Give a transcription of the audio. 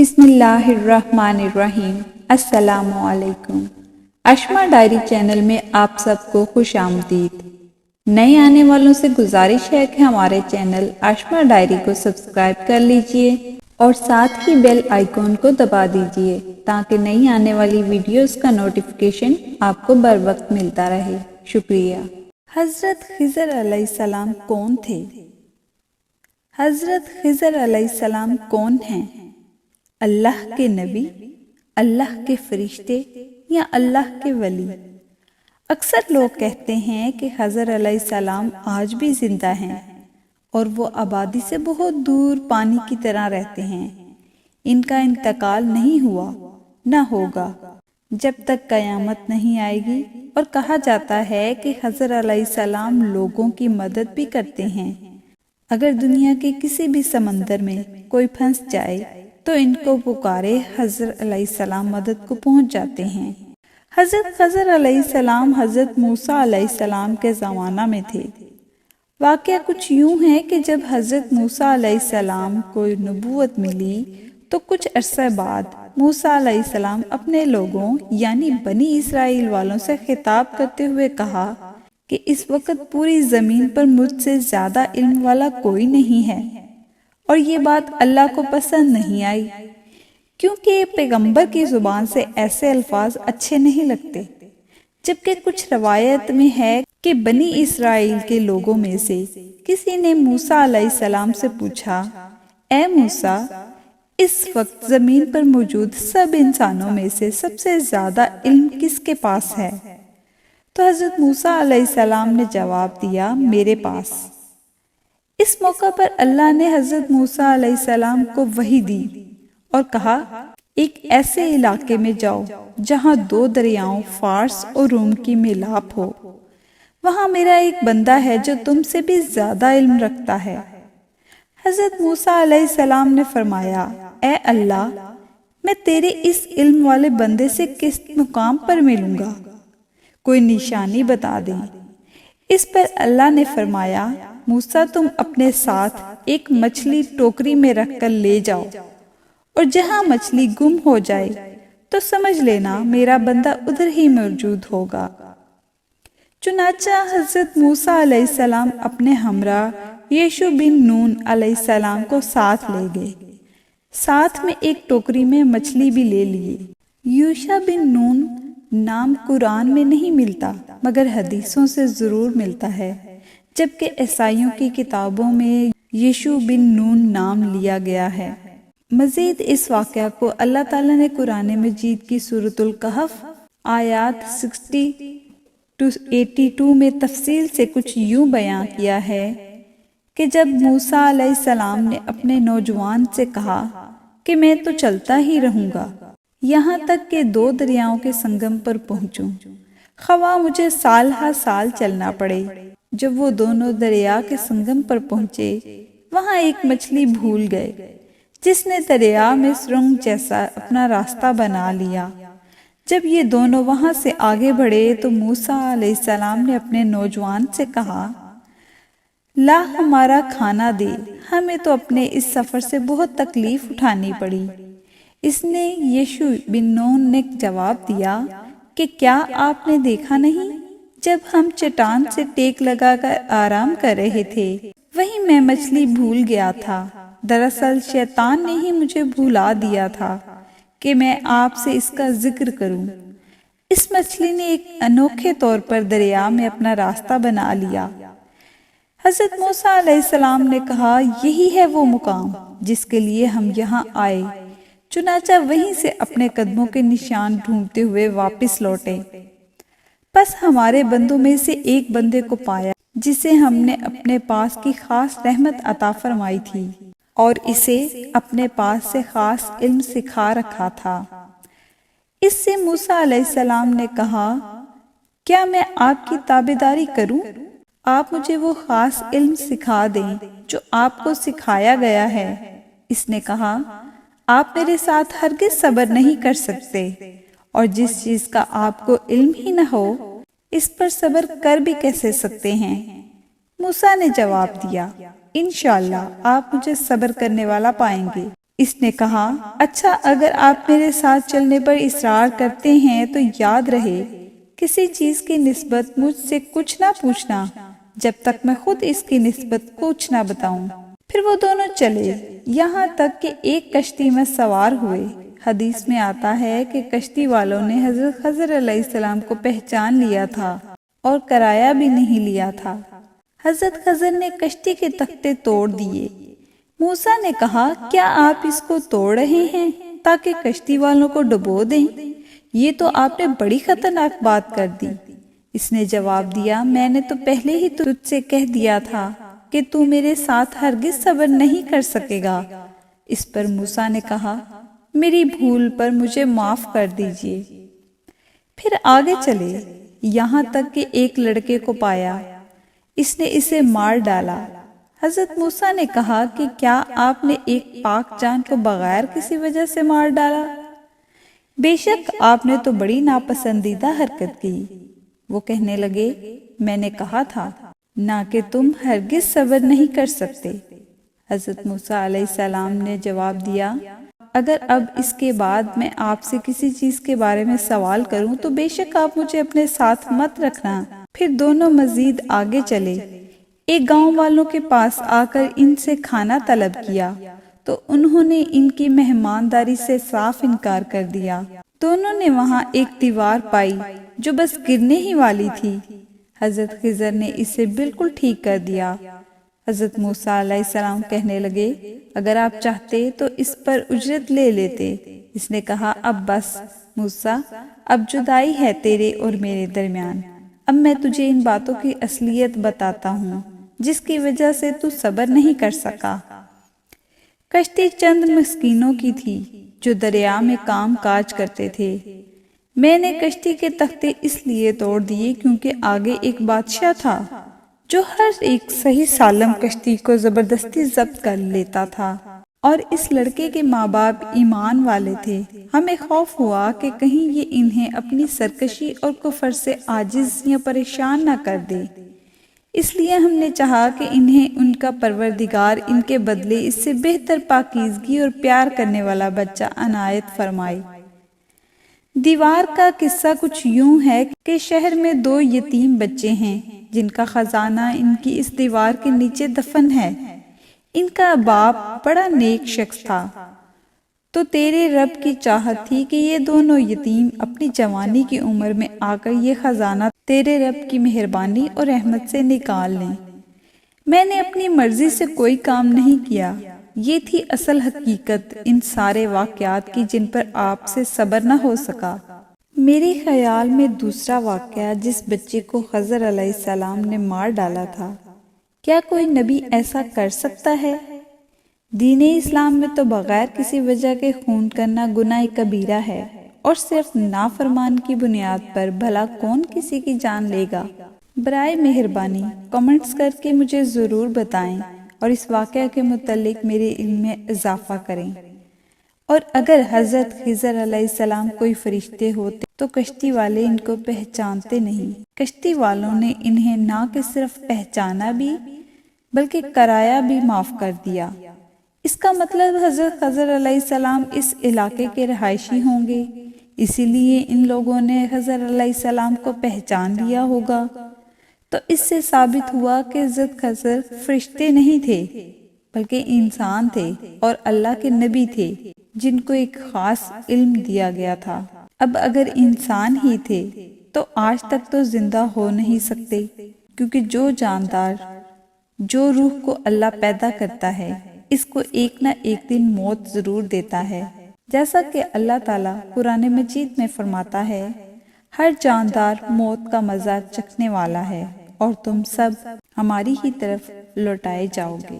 بسم اللہ الرحمن الرحیم۔ السلام علیکم۔ اشما ڈائری چینل میں آپ سب کو خوش آمدید۔ نئے آنے والوں سے گزارش ہے کہ ہمارے چینل اشما ڈائری کو سبسکرائب کر لیجئے اور ساتھ ہی بیل آئیکن کو دبا دیجئے تاکہ نئی آنے والی ویڈیوز کا نوٹیفیکیشن آپ کو بر وقت ملتا رہے۔ شکریہ۔ حضرت خضر علیہ السلام کون تھے؟ حضرت خضر علیہ السلام کون ہیں؟ اللہ کے نبی، اللہ کے فرشتے یا اللہ کے ولی؟ اکثر لوگ کہتے ہیں کہ خضر علیہ السلام آج بھی زندہ ہیں اور وہ آبادی سے بہت دور پانی کی طرح رہتے ہیں۔ ان کا انتقال نہیں ہوا، نہ ہوگا جب تک قیامت نہیں آئے گی، اور کہا جاتا ہے کہ خضر علیہ السلام لوگوں کی مدد بھی کرتے ہیں۔ اگر دنیا کے کسی بھی سمندر میں کوئی پھنس جائے تو ان کو پکارے، خضر علیہ السلام مدد کو پہنچ جاتے ہیں۔ حضرت خضر علیہ السلام حضرت موسیٰ علیہ السلام کے زمانہ میں تھے۔ واقعہ کچھ یوں ہے کہ جب حضرت موسیٰ علیہ السلام کو نبوت ملی تو کچھ عرصہ بعد موسیٰ علیہ السلام اپنے لوگوں یعنی بنی اسرائیل والوں سے خطاب کرتے ہوئے کہا کہ اس وقت پوری زمین پر مجھ سے زیادہ علم والا کوئی نہیں ہے، اور یہ بات اللہ کو پسند نہیں آئی کیونکہ پیغمبر کی زبان سے ایسے الفاظ اچھے نہیں لگتے۔ جبکہ کچھ روایت میں ہے کہ بنی اسرائیل کے لوگوں میں سے کسی نے موسیٰ علیہ السلام سے پوچھا، اے موسیٰ، اس وقت زمین پر موجود سب انسانوں میں سے سب سے زیادہ علم کس کے پاس ہے؟ تو حضرت موسیٰ علیہ السلام نے جواب دیا، میرے پاس۔ اس موقع پر اللہ نے حضرت موسیٰ علیہ السلام کو وحی دی اور کہا، ایک ایسے علاقے میں جاؤ جہاں دو دریاؤں فارس اور روم کی میلاب ہو، وہاں میرا ایک بندہ ہے جو تم سے بھی زیادہ علم رکھتا ہے۔ حضرت موسیٰ علیہ السلام نے فرمایا، اے اللہ، میں تیرے اس علم والے بندے سے کس مقام پر ملوں گا؟ کوئی نشانی بتا دیں۔ اس پر اللہ نے فرمایا، موسیٰ، تم اپنے ساتھ ایک مچھلی ٹوکری میں رکھ کر لے جاؤ، اور جہاں مچھلی گم ہو جائے تو سمجھ لینا میرا بندہ ادھر ہی موجود ہوگا۔ چنانچہ حضرت موسیٰ علیہ السلام اپنے ہمراہ یشوع بن نون علیہ السلام کو ساتھ لے گئے، ساتھ میں ایک ٹوکری میں مچھلی بھی لے لیے۔ یوشع بن نون نام قرآن میں نہیں ملتا مگر حدیثوں سے ضرور ملتا ہے، جبکہ عیسائیوں کی کتابوں میں یشوع بن نون نام لیا گیا ہے۔ مزید اس واقعہ کو اللہ تعالیٰ نے قرآن مجید کی سورۃ الکہف آیات 60-82 میں تفصیل سے کچھ یوں بیان کیا ہے کہ جب موسیٰ علیہ السلام نے اپنے نوجوان سے کہا کہ میں تو چلتا ہی رہوں گا یہاں تک کہ دو دریاؤں کے سنگم پر پہنچوں، خواہ مجھے سال ہر سال چلنا پڑے۔ جب وہ دونوں دریا کے سنگم پر پہنچے، وہاں ایک مچھلی بھول گئے جس نے دریا میں سرنگ جیسا اپنا راستہ بنا لیا۔ جب یہ دونوں وہاں سے آگے بڑھے تو موسیٰ علیہ السلام نے اپنے نوجوان سے کہا، لا ہمارا کھانا دے، ہمیں تو اپنے اس سفر سے بہت تکلیف اٹھانی پڑی۔ اس نے یشوع بن نون نے جواب دیا کہ کیا آپ نے دیکھا نہیں، جب ہم چٹان سے ٹیک لگا کر آرام کر رہے تھے وہیں میں مچھلی بھول گیا تھا۔ دراصل شیطان نے ہی مجھے بھلا دیا تھا کہ میں آپ سے اس کا ذکر کروں۔ اس مچھلی نے ایک انوکھے طور پر دریا میں اپنا راستہ بنا لیا۔ حضرت موسیٰ علیہ السلام نے کہا، یہی ہے وہ مقام جس کے لیے ہم یہاں آئے۔ چنانچہ وہیں سے اپنے قدموں کے نشان ڈھونڈتے ہوئے واپس لوٹے۔ پس ہمارے بندوں میں سے ایک بندے کو پایا جسے ہم نے اپنے پاس کی خاص رحمت عطا فرمائی تھی اور اسے اپنے پاس سے خاص علم سکھا رکھا تھا۔ اس سے موسیٰ علیہ السلام نے کہا، کیا میں آپ کی تابعداری کروں؟ آپ مجھے وہ خاص علم سکھا دیں جو آپ کو سکھایا گیا ہے۔ اس نے کہا، آپ میرے ساتھ ہرگز صبر نہیں کر سکتے، اور جس چیز کا آپ کو علم ہی نہ ہو اس پر صبر کر بھی کیسے سکتے ہیں؟ موسیٰ نے جواب دیا، انشاءاللہ آپ مجھے صبر کرنے والا پائیں گے۔ اس نے کہا اچھا اگر آپ میرے ساتھ چلنے پر اصرار کرتے ہیں تو یاد رہے کسی چیز کی نسبت مجھ سے کچھ نہ پوچھنا جب تک میں خود اس کی نسبت کچھ نہ بتاؤں۔ پھر وہ دونوں چلے یہاں تک کہ ایک کشتی میں سوار ہوئے۔ حدیث میں آتا ہے کہ کشتی والوں نے حضرت خضر علیہ السلام کو پہچان لیا تھا اور کرایہ بھی نہیں لیا تھا۔ حضرت خضر نے کشتی کے تختے توڑ دیے۔ موسیٰ نے کہا کیا آپ اس کو توڑ رہے ہیں تاکہ کشتی والوں کو ڈبو دیں؟ یہ تو آپ نے بڑی خطرناک بات کر دی۔ اس نے جواب دیا میں نے تو پہلے ہی تجھ سے کہہ دیا تھا کہ تو میرے ساتھ ہرگز صبر نہیں کر سکے گا۔ اس پر موسیٰ نے کہا میری بھول پر مجھے معاف کر دیجیے۔ پھر آگے چلے یہاں تک کہ ایک لڑکے کو پایا۔ اس نے اسے مار ڈالا۔ حضرت موسیٰ نے کہا کہ کیا آپ نے ایک پاک جان کو بغیر کسی وجہ سے مار ڈالا؟ بے شک آپ نے تو بڑی ناپسندیدہ حرکت کی۔ وہ کہنے لگے میں نے کہا تھا نہ کہ تم ہرگز صبر نہیں کر سکتے۔ حضرت موسیٰ علیہ السلام نے جواب دیا اگر اب اس کے بعد میں آپ سے کسی چیز کے بارے میں سوال کروں تو بے شک آپ مجھے اپنے ساتھ مت رکھنا۔ پھر دونوں مزید آگے چلے۔ ایک گاؤں والوں کے پاس آ کر ان سے کھانا طلب کیا تو انہوں نے ان کی مہمانداری سے صاف انکار کر دیا۔ دونوں نے وہاں ایک دیوار پائی جو بس گرنے ہی والی تھی۔ حضرت خضر نے اسے بالکل ٹھیک کر دیا۔ حضرت موسیٰ علیہ السلام کہنے لگے اگر آپ چاہتے تو اس پر اجرت لے لیتے۔ اس نے کہا اب بس موسیٰ اب جدائی ہے تیرے اور میرے درمیان۔ اب میں تجھے ان باتوں کی اصلیت بتاتا ہوں جس کی وجہ سے تو صبر نہیں کر سکا۔ کشتی چند مسکینوں کی تھی جو دریا میں کام کاج کرتے تھے۔ میں نے کشتی کے تختے اس لیے توڑ دیے کیونکہ آگے ایک بادشاہ تھا جو ہر ایک صحیح سالم کشتی کو زبردستی ضبط کر لیتا تھا، اور اس لڑکے کے ماں باپ ایمان والے تھے۔ ہمیں خوف ہوا کہ کہیں یہ انہیں اپنی سرکشی اور کفر سے عاجز یا پریشان نہ کر دے، اس لیے ہم نے چاہا کہ انہیں ان کا پروردگار ان کے بدلے اس سے بہتر پاکیزگی اور پیار کرنے والا بچہ عنایت فرمائے۔ دیوار کا قصہ کچھ یوں ہے کہ شہر میں 2 یتیم بچے ہیں جن کا خزانہ ان کی اس دیوار کے نیچے دفن ہے۔ ان کا باپ بڑا نیک شخص تھا، تو تیرے رب کی چاہت تھی کہ یہ دونوں یتیم اپنی جوانی کی عمر میں آ کر یہ خزانہ تیرے رب کی مہربانی اور رحمت سے نکال لیں۔ میں نے اپنی مرضی سے کوئی کام نہیں کیا۔ یہ تھی اصل حقیقت ان سارے واقعات کی جن پر آپ سے صبر نہ ہو سکا۔ میرے خیال میں دوسرا واقعہ جس بچے کو خضر علیہ السلام نے مار ڈالا تھا، کیا کوئی نبی ایسا کر سکتا ہے؟ دین اسلام میں تو بغیر کسی وجہ کے خون کرنا گناہ کبیرہ ہے، اور صرف نافرمان کی بنیاد پر بھلا کون کسی کی جان لے گا؟ برائے مہربانی کمنٹس کر کے مجھے ضرور بتائیں اور اس واقعہ کے متعلق میرے علم میں اضافہ کریں۔ اور اگر حضرت خضر علیہ السلام کوئی فرشتے ہوتے تو کشتی والے ان کو پہچانتے نہیں۔ کشتی والوں نے انہیں نہ کہ صرف پہچانا بھی بلکہ کرایہ بھی معاف کر دیا۔ اس کا مطلب حضرت خضر علیہ السلام اس علاقے کے رہائشی ہوں گے، اسی لیے ان لوگوں نے خضر علیہ السلام کو پہچان لیا ہوگا۔ تو اس سے ثابت ہوا کہ حضرت خضر فرشتے نہیں تھے بلکہ انسان تھے اور اللہ کے نبی تھے جن کو ایک خاص علم دیا گیا تھا۔ اب اگر انسان ہی تھے تو آج تک تو زندہ ہو نہیں سکتے، کیونکہ جو جاندار جو روح کو اللہ پیدا کرتا ہے اس کو ایک نہ ایک دن موت ضرور دیتا ہے، جیسا کہ اللہ تعالیٰ قرآن مجید میں فرماتا ہے ہر جاندار موت کا مزہ چکھنے والا ہے اور تم سب ہماری ہی طرف لوٹائے جاؤ گے۔